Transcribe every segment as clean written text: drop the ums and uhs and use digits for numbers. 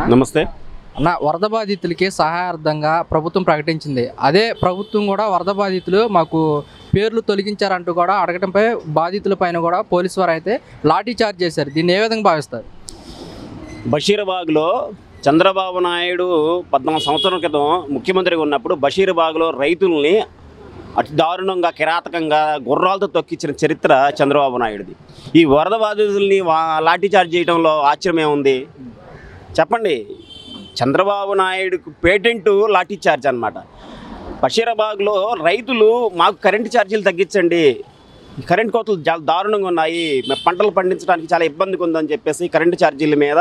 నమస్తే అన్న. వరద బాధితులకి సహాయార్థంగా ప్రభుత్వం ప్రకటించింది. అదే ప్రభుత్వం కూడా వరద బాధితులు మాకు పేర్లు తొలగించారంటూ కూడా అడగడంపై బాధితుల పైన కూడా పోలీసు వారు అయితే లాఠీ చార్జ్ చేశారు. దీన్ని ఏ విధంగా భావిస్తారు? బషీరాబాద్లో చంద్రబాబు నాయుడు 14 సంవత్సరాల క్రితం ముఖ్యమంత్రిగా ఉన్నప్పుడు బషీరాబాద్లో రైతుల్ని అతి దారుణంగా కిరాతకంగా గుర్రాలతో తొక్కించిన చరిత్ర చంద్రబాబు నాయుడుది. ఈ వరద బాధితుల్ని లాఠీ చార్జ్ చేయడంలో ఆశ్చర్యం ఏముంది చెప్పండి? చంద్రబాబు నాయుడుకు పేటెంటు లాఠీ చార్జ్ అనమాట. బషీరాబాద్లో రైతులు మాకు కరెంటు ఛార్జీలు తగ్గించండి, కరెంటు కోతలు చాలా దారుణంగా ఉన్నాయి, పంటలు పండించడానికి చాలా ఇబ్బందిగా ఉందని చెప్పేసి కరెంటు ఛార్జీల మీద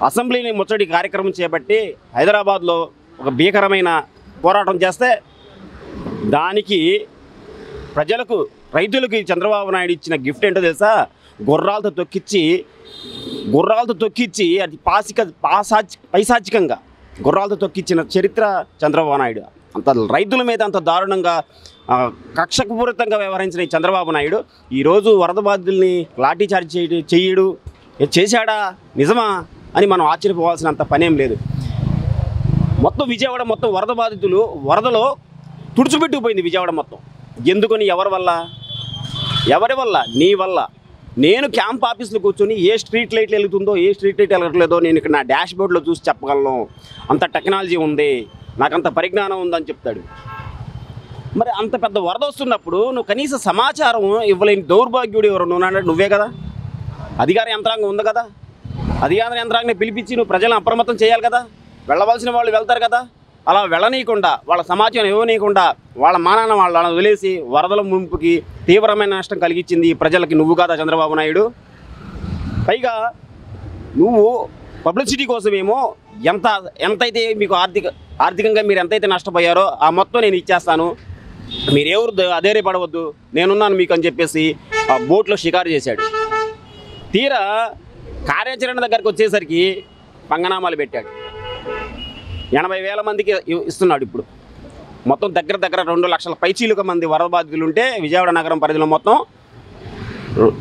అసెంబ్లీని ముచ్చడి కార్యక్రమం చేపట్టి హైదరాబాద్లో ఒక భీకరమైన పోరాటం చేస్తే దానికి ప్రజలకు రైతులకి చంద్రబాబు నాయుడు ఇచ్చిన గిఫ్ట్ ఏంటో తెలుసా? గుర్రాలతో తొక్కిచ్చి అది పైశాచికంగా గుర్రాలతో తొక్కిచ్చిన చరిత్ర చంద్రబాబు నాయుడు. అంత రైతుల మీద అంత దారుణంగా కక్షపూరితంగా వ్యవహరించిన ఈ చంద్రబాబు నాయుడు ఈరోజు వరద బాధితుల్ని లాఠీ చార్జ్ చేయడు చేశాడా నిజమా అని మనం ఆశ్చర్యపోవాల్సినంత పనేం లేదు. మొత్తం విజయవాడ మొత్తం వరద బాధితులు వరదలో తుడిచిపెట్టుకుపోయింది విజయవాడ మొత్తం. ఎందుకని? ఎవరి వల్ల? నీ వల్ల. నేను క్యాంప్ ఆఫీస్లో కూర్చొని ఏ స్ట్రీట్ లైట్లు వెళ్తుందో ఏ స్ట్రీట్ లైట్ వెళ్ళట్లేదో నేను ఇక్కడ నా డాష్ బోర్డ్లో చూసి చెప్పగలను. అంత టెక్నాలజీ ఉంది, నాకంత పరిజ్ఞానం ఉందని చెప్తాడు. మరి అంత పెద్ద వరద వస్తున్నప్పుడు నువ్వు కనీస సమాచారం ఇవ్వలేని దౌర్భాగ్యుడు ఎవరు? నువ్వే కదా. అధికార యంత్రాంగం ఉంది కదా, అధికార యంత్రాంగాన్ని పిలిపించి నువ్వు ప్రజలను అప్రమత్తం చేయాలి కదా. వెళ్ళవలసిన వాళ్ళు వెళ్తారు కదా, అలా వెళ్ళనీయకుండా వాళ్ళ సమాచారం ఇవ్వనీయకుండా వాళ్ళ మానాన్న వాళ్ళని వదిలేసి వరదల ముంపుకి తీవ్రమైన నష్టం కలిగించింది ప్రజలకి నువ్వు కాదా చంద్రబాబు నాయుడు? పైగా నువ్వు పబ్లిసిటీ కోసమేమో ఎంతైతే మీకు ఆర్థికంగా మీరు ఎంతైతే నష్టపోయారో ఆ మొత్తం నేను ఇచ్చేస్తాను, మీరు ఎవరు అధైర్యపడవద్దు, నేనున్నాను మీకు అని చెప్పేసి ఆ బోట్లో షికారు చేశాడు. తీరా కార్యాచరణ దగ్గరికి వచ్చేసరికి పంగనామాలు పెట్టాడు. 80,000 మందికి ఇస్తున్నాడు. ఇప్పుడు మొత్తం దగ్గర 2 లక్షల పైచీలుక మంది వరద బాధితులు ఉంటే విజయవాడ నగరం పరిధిలో మొత్తం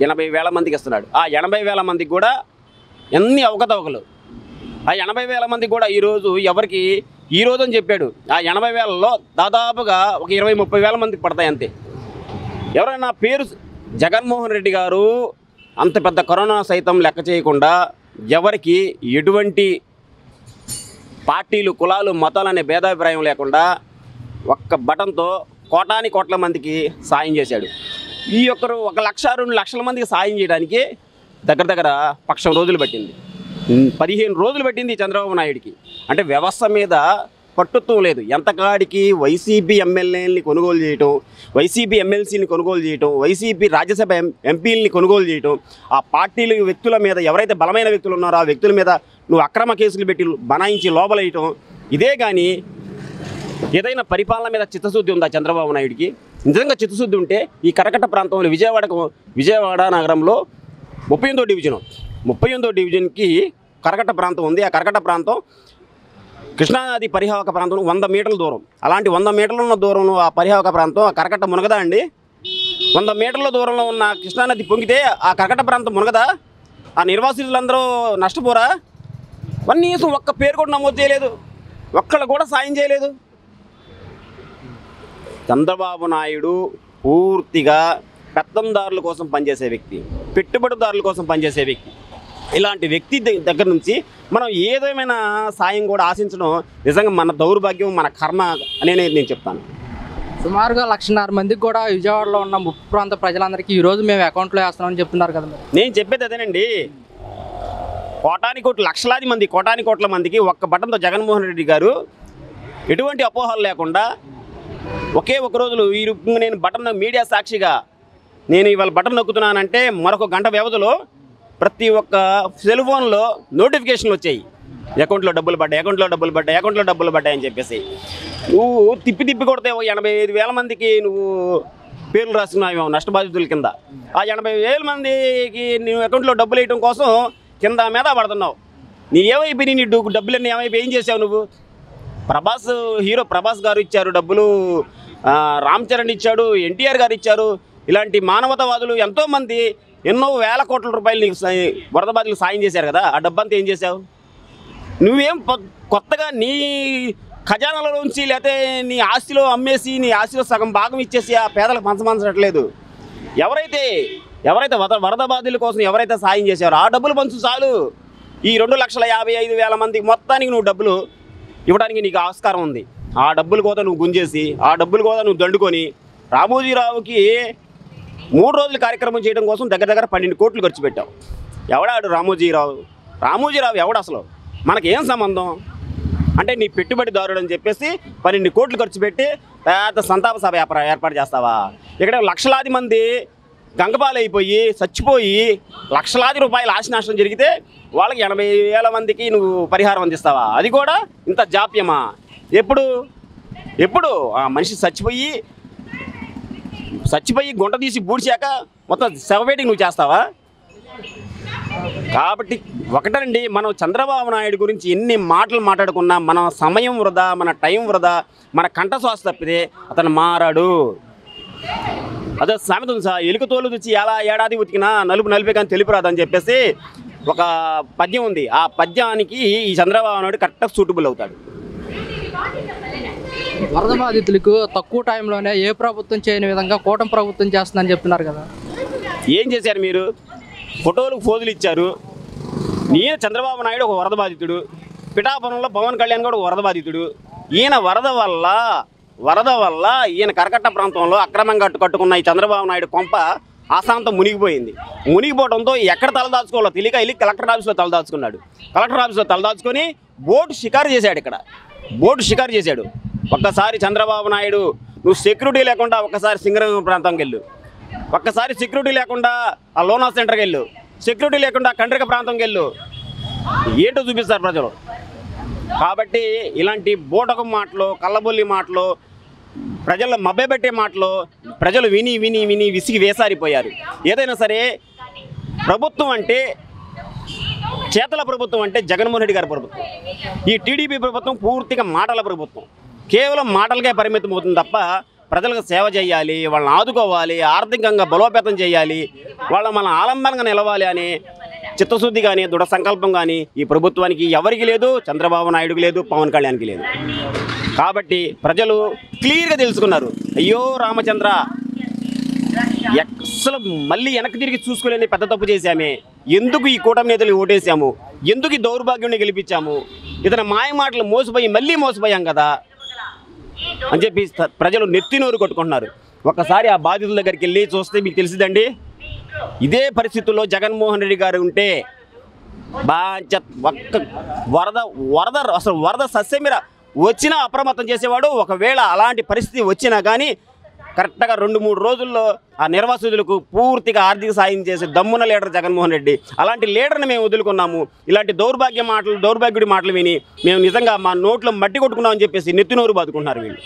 80,000 మందికి ఇస్తున్నాడు. ఆ 80,000 మందికి కూడా ఎన్ని అవకతవకలు. ఆ 80,000 మందికి కూడా ఈరోజు ఎవరికి ఈరోజు అని చెప్పాడు. ఆ 80,000లో దాదాపుగా ఒక 20-30,000 మందికి పడతాయి అంతే. ఎవరైనా పేరు జగన్మోహన్ రెడ్డి గారు అంత పెద్ద కరోనా సైతం లెక్క చేయకుండా ఎవరికి ఎటువంటి పార్టీలు కులాలు మతాలు అనే భేదాభిప్రాయం లేకుండా ఒక్క బటన్తో కోట్ల మందికి సాయం చేశాడు. ఈ ఒక్కరు 1 లక్ష 2 లక్షల మందికి సాయం చేయడానికి దగ్గర పక్షం రోజులు పట్టింది, 15 రోజులు పట్టింది చంద్రబాబు నాయుడికి. అంటే వ్యవస్థ మీద పట్టుత్వం లేదు. ఎంతకాడికి వైసీపీ ఎమ్మెల్యేలని కొనుగోలు చేయటం, వైసీపీ ఎమ్మెల్సీని కొనుగోలు చేయటం, వైసీపీ రాజ్యసభ ఎంపీలని కొనుగోలు చేయటం, ఆ పార్టీల వ్యక్తుల మీద ఎవరైతే బలమైన వ్యక్తులు ఉన్నారో ఆ వ్యక్తుల మీద నువ్వు అక్రమ కేసులు పెట్టి బనాయించి లోపలేయటం. ఇదే కానీ ఏదైనా పరిపాలన మీద చిత్తశుద్ధి ఉందా చంద్రబాబు నాయుడికి? నిజంగా చిత్తశుద్ధి ఉంటే ఈ కరకట్ట ప్రాంతంలో విజయవాడ నగరంలో 38వ డివిజన్కి కరకట్ట ప్రాంతం ఉంది. ఆ కరకట్ట ప్రాంతం కృష్ణానది పరివాహక ప్రాంతం 100 మీటర్ల దూరం. అలాంటి 100 మీటర్ల ఉన్న దూరంలో ఆ పరివాహక ప్రాంతం ఆ కరకట్ట మునగదా అండి? 100 మీటర్ల దూరంలో ఉన్న కృష్ణానది పొంగితే ఆ కరకట్ట ప్రాంతం మునగదా? ఆ నిర్వాసితులందరూ నష్టపోరా? కనీసం ఒక్క పేరు కూడా నమోదు చేయలేదు, ఒక్కళ్ళు కూడా సాయం చేయలేదు. చంద్రబాబు నాయుడు పూర్తిగా పెత్తందారుల కోసం పనిచేసే వ్యక్తి, పెట్టుబడిదారుల కోసం పనిచేసే వ్యక్తి. ఇలాంటి వ్యక్తి దగ్గర నుంచి మనం ఏదేమైనా సాయం కూడా ఆశించడం నిజంగా మన దౌర్భాగ్యం, మన కర్మ అనే నేను చెప్తాను. సుమారుగా 1,50,000 మందికి కూడా విజయవాడలో ఉన్న ముప్పు ప్రాంత ప్రజలందరికీ ఈరోజు మేము అకౌంట్లో వేస్తున్నామని చెప్తున్నారు కదా. నేను చెప్పేది అదేనండి. కోటాని కోట్ల మందికి ఒక్క బటన్తో జగన్మోహన్ రెడ్డి గారు ఎటువంటి అపోహలు లేకుండా ఒకే ఒక రోజులో ఈ రూపంగా నేను బటన్ మీడియా సాక్షిగా నేను ఇవాళ బటన్ నొక్కుతున్నానంటే మరొక గంట వ్యవధిలో ప్రతి ఒక్క సెల్ ఫోన్లో నోటిఫికేషన్లు వచ్చాయి, అకౌంట్లో డబ్బులు పడ్డాయి అని చెప్పేసి. నువ్వు తిప్పి కొడితే 85,000 మందికి నువ్వు పేర్లు రాసుకున్నావు నష్టబాధితుల కింద. ఆ 80,000 మందికి నువ్వు అకౌంట్లో డబ్బులు వేయడం కోసం కింద మీద పడుతున్నావు. నీ ఏమైపోయి నీ డబ్బులన్నీ ఏమైపోయి ఏం చేసావు నువ్వు? హీరో ప్రభాస్ గారు ఇచ్చారు డబ్బులు, రామ్ చరణ్ ఇచ్చాడు, ఎన్టీఆర్ గారు ఇచ్చారు. ఇలాంటి మానవతావాదులు ఎంతోమంది ఎన్నో వేల కోట్ల రూపాయలు నీకు వరద బాధితులకు సాయం చేశారు కదా. ఆ డబ్బంతా ఏం చేశావు? నువ్వేం కొత్తగా నీ ఖజానాలోంచి లేకపోతే నీ ఆస్తిలో అమ్మేసి నీ ఆస్తిలో సగం భాగం ఇచ్చేసి ఆ పేదలకు పంచట్లేదు. ఎవరైతే వరద బాధితుల కోసం ఎవరైతే సాయం చేశారో ఆ డబ్బులు పంచు చాలు. ఈ 2,55,000 మందికి మొత్తానికి నువ్వు డబ్బులు ఇవ్వడానికి నీకు ఆస్కారం ఉంది. ఆ డబ్బులు కూడా నువ్వు గుంజేసి ఆ డబ్బులు కూడా నువ్వు దండుకొని రామోజీరావుకి 3 రోజుల కార్యక్రమం చేయడం కోసం దగ్గర 12 కోట్లు ఖర్చు పెట్టావు. ఎవడాడు రామోజీరావు ఎవడు అసలు? మనకేం సంబంధం అంటే నీ పెట్టుబడిదారుడు అని చెప్పేసి 12 కోట్లు ఖర్చు పెట్టి పెద్ద సంతాప సభ ఏర్పాటు చేస్తావా? ఇక్కడ లక్షలాది మంది గంగపాలైపోయి చచ్చిపోయి లక్షలాది రూపాయల ఆస్తి నష్టం జరిగితే వాళ్ళకి 80,000 మందికి నువ్వు పరిహారం అందిస్తావా? అది కూడా ఇంత జాప్యమా? ఎప్పుడు ఆ మనిషి చచ్చిపోయి గుంట తీసి బూడ్చాక మొత్తం శవవేటికి నువ్వు చేస్తావా? కాబట్టి ఒకటండి, మనం చంద్రబాబు నాయుడు గురించి ఎన్ని మాటలు మాట్లాడుకున్నా మన సమయం వృధా, మన టైం వృధా, మన కంఠశ్వాస తప్పితే అతను మారాడు. అదే సామెత ఉంది సార్, ఎలుక తోలు తెచ్చి ఎలా ఏడాది ఉతికినా నలిపే కానీ తెలుపు రాదని చెప్పేసి ఒక పద్యం ఉంది. ఆ పద్యానికి ఈ చంద్రబాబు నాయుడు కరెక్ట్గా సూటబుల్ అవుతాడు. వరద బాధితులకు తక్కువ టైంలోనే ఏ ప్రభుత్వం చేయని విధంగా కూటమి ప్రభుత్వం చేస్తుందని చెప్తున్నారు కదా. ఏం చేశారు మీరు? ఫోటోలకు ఫోజులు ఇచ్చారు. నేను చంద్రబాబు నాయుడు ఒక వరద బాధితుడు, పిఠాపురంలో పవన్ కళ్యాణ్ కూడా ఒక వరద బాధితుడు. ఈయన వరద వల్ల ఈయన కరకట్ట ప్రాంతంలో అక్రమంగా కట్టుకున్న ఈ చంద్రబాబు నాయుడు కొంప ఆశాంతం మునిగిపోయింది. మునిగిపోవడంతో ఎక్కడ తలదాచుకోవాలో తెలియక వెళ్ళి కలెక్టర్ ఆఫీస్లో తలదాచుకున్నాడు. కలెక్టర్ ఆఫీస్లో తలదాచుకొని బోటు షికారు చేశాడు. ఒక్కసారి చంద్రబాబు నాయుడు నువ్వు సెక్యూరిటీ లేకుండా ఒక్కసారి సింగరేణి ప్రాంతంకి వెళ్ళు, ఒక్కసారి సెక్యూరిటీ లేకుండా ఆ లోనా సెంటర్కి వెళ్ళు, సెక్యూరిటీ లేకుండా కండ్రిక ప్రాంతంకి వెళ్ళు, ఏంటో చూపిస్తారు ప్రజలు. కాబట్టి ఇలాంటి బోటకం మాటలు, కళ్ళబొల్లి మాటలు, ప్రజల్లో మభ్యపెట్టే మాటలు ప్రజలు విని విసిగి వేసారిపోయారు. ఏదైనా సరే ప్రభుత్వం అంటే, చేతల ప్రభుత్వం అంటే జగన్మోహన్ రెడ్డి గారి ప్రభుత్వం. ఈ టీడీపీ ప్రభుత్వం పూర్తిగా మాటల ప్రభుత్వం. కేవలం మాటలకే పరిమితం అవుతుంది తప్ప ప్రజలకు సేవ చేయాలి, వాళ్ళని ఆదుకోవాలి, ఆర్థికంగా బలోపేతం చేయాలి, మన ఆలంబనంగా నిలవాలి అనే చిత్తశుద్ధి కానీ దృఢ సంకల్పం కానీ ఈ ప్రభుత్వానికి ఎవరికి లేదు, చంద్రబాబు నాయుడుకి లేదు, పవన్ కళ్యాణ్కి లేదు. కాబట్టి ప్రజలు క్లియర్గా తెలుసుకున్నారు, అయ్యో రామచంద్ర అసలు మళ్ళీ వెనక్కి తిరిగి చూసుకోలేని పెద్ద తప్పు చేశామే, ఎందుకు ఈ కూటమి నేతలు ఓటేసాము, ఎందుకు ఈ దౌర్భాగ్యాన్ని గెలిపించాము, ఇతని మాయ మాటలు మళ్ళీ మోసపోయాం కదా అని చెప్పి ప్రజలు నెత్తినోరు కొట్టుకుంటున్నారు. ఒకసారి ఆ బాధితుల దగ్గరికి వెళ్ళి చూస్తే మీకు తెలిసిదండి. ఇదే పరిస్థితుల్లో జగన్మోహన్ రెడ్డి గారు ఉంటే వరద సస్యమీర వచ్చినా అప్రమత్తం చేసేవాడు. ఒకవేళ అలాంటి పరిస్థితి వచ్చినా కానీ కరెక్ట్గా 2-3 రోజుల్లో ఆ నిర్వాసితులకు పూర్తిగా ఆర్థిక సాయం చేసే దమ్మున లీడర్ జగన్మోహన్ రెడ్డి. అలాంటి లీడర్ని మేము వదులుకున్నాము. ఇలాంటి దౌర్భాగ్యుడి మాటలు విని మేము నిజంగా మా నోట్లో మట్టి కొట్టుకున్నామని చెప్పేసి నెత్తినోరు బాదుకుంటున్నారు వీళ్ళు.